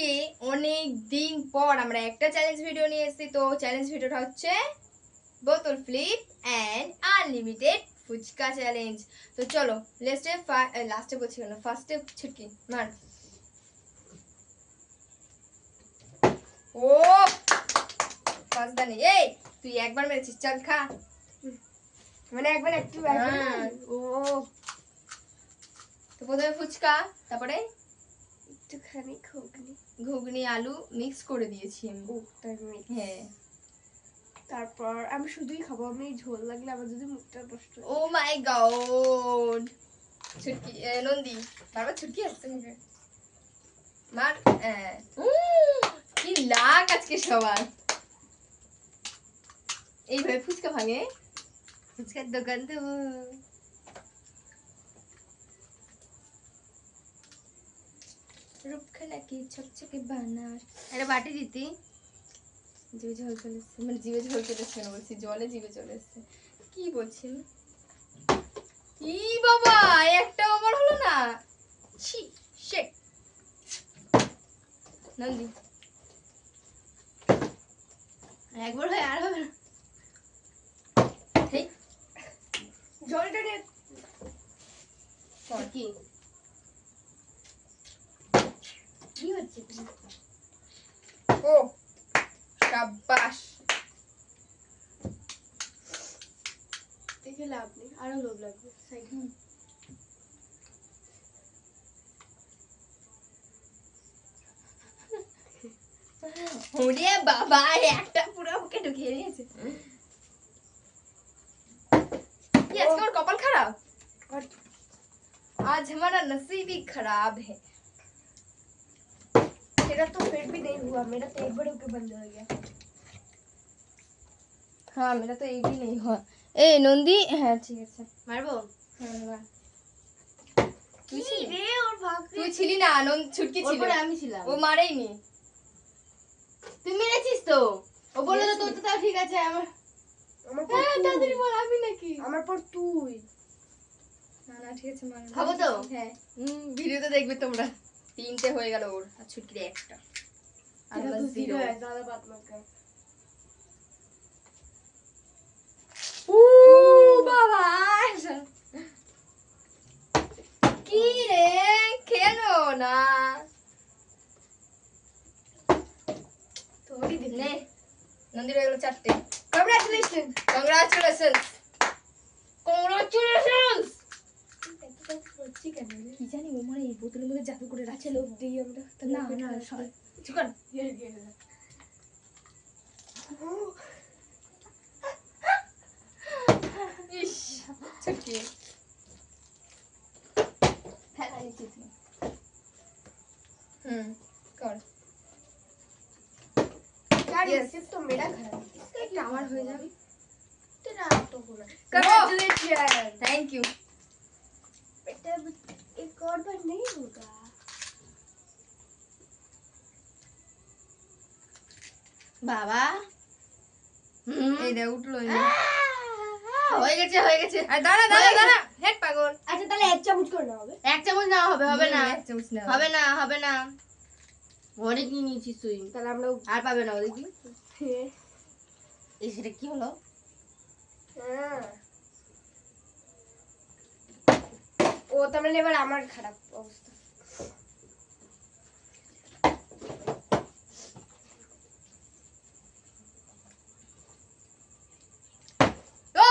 আজকে অনেক দিন পর আমরা একটা চ্যালেঞ্জ ভিডিও নিয়ে এসেছি। তো চ্যালেঞ্জ ভিডিওটা হচ্ছে বোতল flip and unlimited fuchka challenge. তো চলো লাস্টে বলছি কেন, ফার্স্টে ছুটকি মার। ও ফার্স্টদানি, এই তুই একবার মেরেছিস, চল খা। মানে একবার একটু ও তো প্রথমে ফুচকা, তারপরে একটুখানি ঘুগনি আলু মিক্স করে দিয়েছি আমি। হ্যাঁ, তারপর আমি শুধুই খাবো, আমি ঝোল লাগলে আমার যদি মুখটা নষ্ট ও মাই গড। ছুটকি নন্দী বারবার ছুটকি আসছে মুখে মার। কি লাগ আজকে সবার, এইভাবে ফুচকা ভাঙে, ফুচকার দোকান তো। রূপখানা কি ছকছকে বানার, একটা বাটি দিতি। জিভে ঝোল চলে এসছে, মানে জিভে ঝোল চলে এসছে না, বলছি জলে জিভে চলে এসছে। কি বলছি কি বাবা, একটা আমার হলো না। ছি শেট নন্দী, একবার হয় আর হবে না। জলটা নিয়ে কি কি হচ্ছে? ও শাবাশ, দেখে লাভ নেই, আরো লোভ লাগবে। ওরে বাবা, একটা পুরো ওকে ঢুকিয়ে দিয়েছে। কি আজকে ওর কপাল খারাপ, आज हमारा नसीब ही खराब है। मेरा तो फिर भी नहीं हुआ, मेरा तो एक बार होके बंद हो गया। हाँ मेरा तो एक भी नहीं हुआ। ए नंदी, हाँ ठीक है मारबो। हाँ मार। রে ওর ভাগ তুই ছিলি না, আনন্দ ছুটকি ছিল, ওপরে আমি ছিলাম। ও মারেই নি। তুই মেরেছিস তো, ও বললো তো তোর তো তাও ঠিক আছে। আমার হ্যাঁ তাড়াতাড়ি বল, আমি নাকি আমার পর তুই। না না ঠিক আছে মার। খাবো তো? হ্যাঁ ভিডিওতে দেখবে তোমরা। তিনটে হয়ে গেল ওর, আর ছুটকির একটা, আর এটা আমার তো জিরো। জিরো है, ज्यादा बात मत कर। ও বাবা, কি রে কেন না তোরই দিন নে, নন্দীর হয়ে গেল চারটে। কংগ্রাচুলেশন। Congratulation congratulation. হচ্ছে কেন রে? কি জানি ও মানে এই বোতলের মধ্যে জাদু করে রাখছে। লোভ দিই আমরা। না না কিছু কর। ইস ছুটকি ফেলা দিচ্ছি তুই। কর। यार Yes. सिर्फ तो मेरा खराब है, একটা আমার হয়ে যাবে। तेरा तो होना। कॉन्ग्रेचुलेशन। Thank you. बेटा एक और बार नहीं होगा। বাবা এই দে উঠলো হয়ে গেছে হয়ে গেছে। আর দাঁড়া দাঁড়া দাঁড়া, হেড পাগল। আচ্ছা তাহলে এক চামচ করে নাও হবে। এক চামচ না হবে, হবে না, এক চামচ নাও হবে না, হবে না। অনেক নিয়ে নিয়েছিস তুই, তাহলে আমরা আর পাবে না। দেখি এই সেটা কি হলো। হ্যাঁ ও তার মানে এবার আমার খারাপ অবস্থা। ও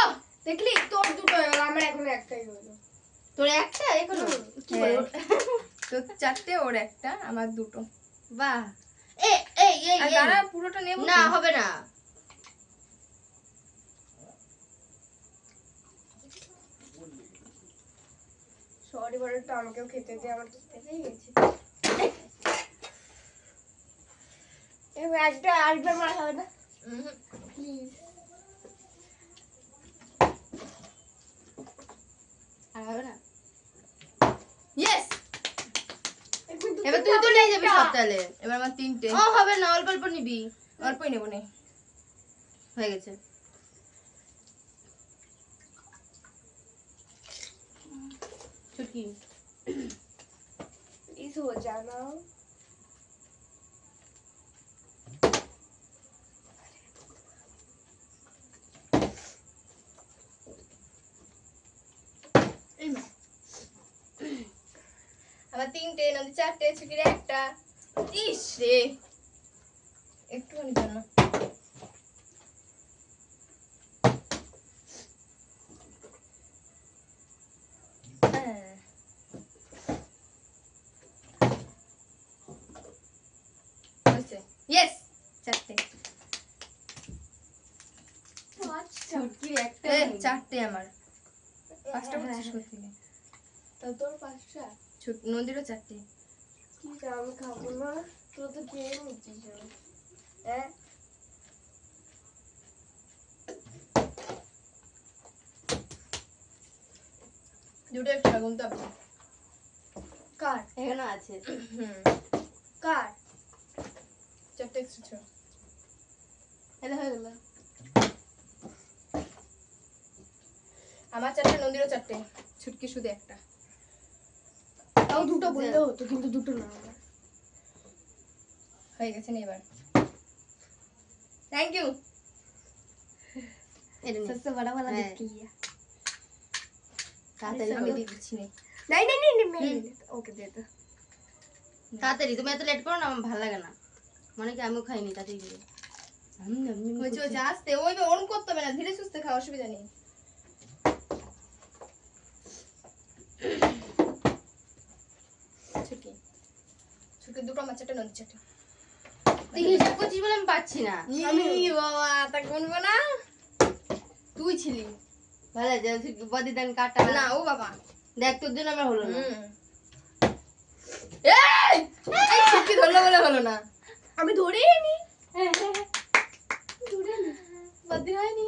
দেখলি তোর দুটো হয়ে গেল, আমার এখন একটাই হলো। তোর একটা এখনো কি বলো? তোর চারটে ওর একটা, আমার দুটো। বাহ। এই এই এই আর দাঁড়া পুরোটা নেব না, হবে না। সরি বলে তো আমাকেও খেতে দে, আমার তো পেটেই গেছে। এবার আরেকবার মারা হবে না প্লিজ। আর হবে না। ইয়েস, এবার এবার তুই তো নিয়ে যাবি সব তাহলে। এবার আমার তিনটে। ও হবে না, অল্প অল্প নিবি। অল্পই নেবো নে। হয়ে গেছে। छुटकी प्लीज हो जाना। আমার 3টে, নদী 4টে, ছুটির 1টা। ইস রে, একটুখানি জন্য। ইয়েস, 4টে। ছুটকির একটা 4টে আমার, 5টা বলছিস কোথা থেকে? তোর 5টা। নদীরও 4টে। কি আমি খাবো না, তুই তো খেয়ে নিচ্ছিস। হ্যাঁ, দুটো একটা গুনতে হবে। কার এখানে আছে। কার 4টে এক্সট্রা ছিল। এটা হয়ে গেল। আমার 4টে, নদীরও 4টে, ছুটকি শুধু একটা। তাও দুটো বললে হতো, কিন্তু দুটো না। হয়ে গেছে না এবার? Thank you. এটা নে। सबसे बड़ा वाला হ্যাঁ। दिख गया। তাড়াতাড়ি আমি করো। দিয়ে দিচ্ছি না। नहीं नहीं नहीं नहीं मैं ले लेता। ओके दे दो। তাড়াতাড়ি, তুমি এত লেট করো না, আমার ভালো লাগে না। মনে কি আমিও খাইনি তাড়াতাড়ি দিয়ে। হয়েছে আস্তে, ওই ওরম করতে হবে না, ধীরে সুস্থে খাওয়া, অসুবিধা নেই। ছুটকি ছুটকি দুটো, আমার 4টে, নদীর 4টে। তুই হিসাব করছিস বলে আমি পাচ্ছি না। ই বাবা, তা গুনবো না? তুই ছিলি ভালো আছে, বদিদান কাটা না। ও বাবা, দেখ তোর জন্য আমার হলো না। এই এই ছুটকি ধরলো বলে হলো না। আমি ধরেই নি। বদিরাইনি।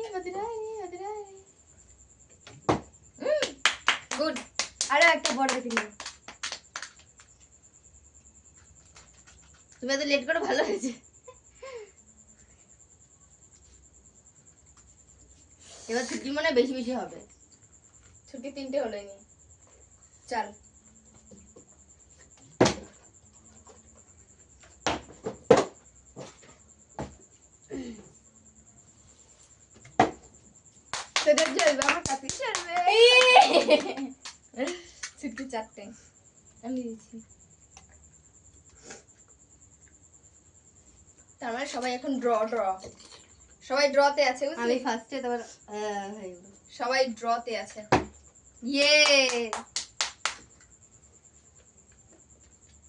গুড। আরে একটা বড় দিন। তুমি এত লেট করো, ভালো হয়েছে। এবার ছুটি মনে হয় বেশি বেশি হবে। ছুটকি 3টে হলোই নি। চল তোদের জ্বলবে, আমার কাছে জ্বলবে। ছুটকি 4টে, আমি দিয়েছি। তার মানে সবাই এখন ড্র, সবাই ড্রতে আছে, আমি বুঝলি? ফার্স্টে, তারপর হয়ে গেল। সবাই ড্রতে আছে। ইয়ে,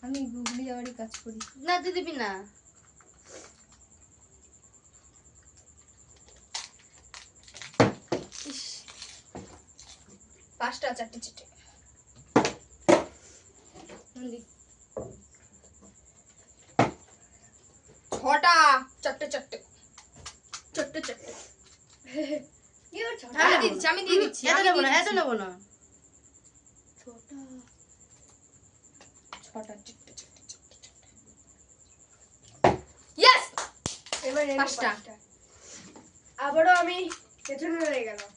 আমি গুগলি যাওয়ারই কাজ করি। না তুই দিবি না। ইস, 5টা, 4টে, 4টে। ছটা, 4টে, 4টে, 4টে। ये और छोटा আমি দিয়ে দিচ্ছি। এত আমি নেবো দিয়ে না, এত দিচ্ছি। নেবো না। छोटा 6টা, 4টে। ইয়েস, এবার এই 5টা। আবারও আমি পেছনে রয়ে গেলাম।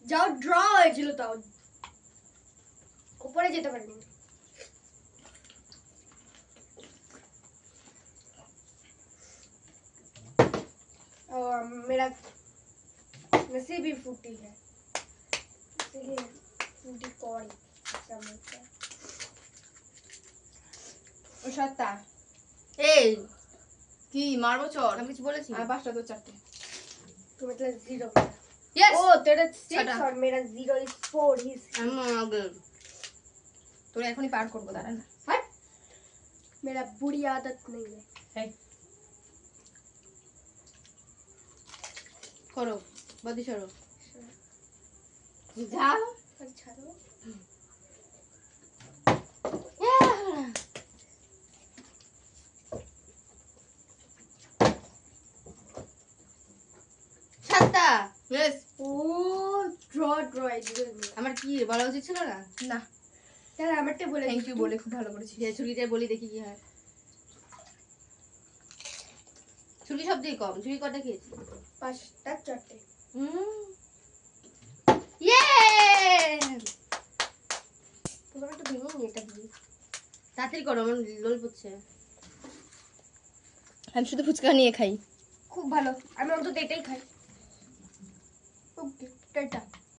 যাও ড্র হয়েছিল, তাও উপরে যেতে পারিনি। और मेरा नसीब ही फूटी है, इसलिए फूटी कौड़ी समझते हैं। ও 7টা। এই কি মারবো চর? আমি কিছু বলেছি? আর 5টা তো 4টে। तो मतलब 0 मेरा। ইয়েস, ओ तेरा 6 छोटा। और मेरा 0 is 4 is আমি আগে তোরা এখনই পার করবো, দাঁড়া না। हट। मेरा बुरी आदत नहीं है। এই করো, বদি সরো। যাও। अच्छा तो সাতটা। ইয়েস। ओ ड्रॉ है। আমার কি বলা উচিত ছিল না? না, चल আমারটা বলে থ্যাংক ইউ বলে খুব ভালো করেছিস। যে ছুরিটা বলি দেখি কি হয়। ছুরি সব দিয়ে কম, ছুরি কটা খেয়েছি? 5টা 4টে। ইয়ে, তোমার একটু ভেঙে নি এটা দিয়ে। তাড়াতাড়ি করো, আমার লোল পড়ছে। আমি শুধু ফুচকা নিয়ে খাই। খুব ভালো, আমি অন্তত এটাই খাই। ওকে টাটা।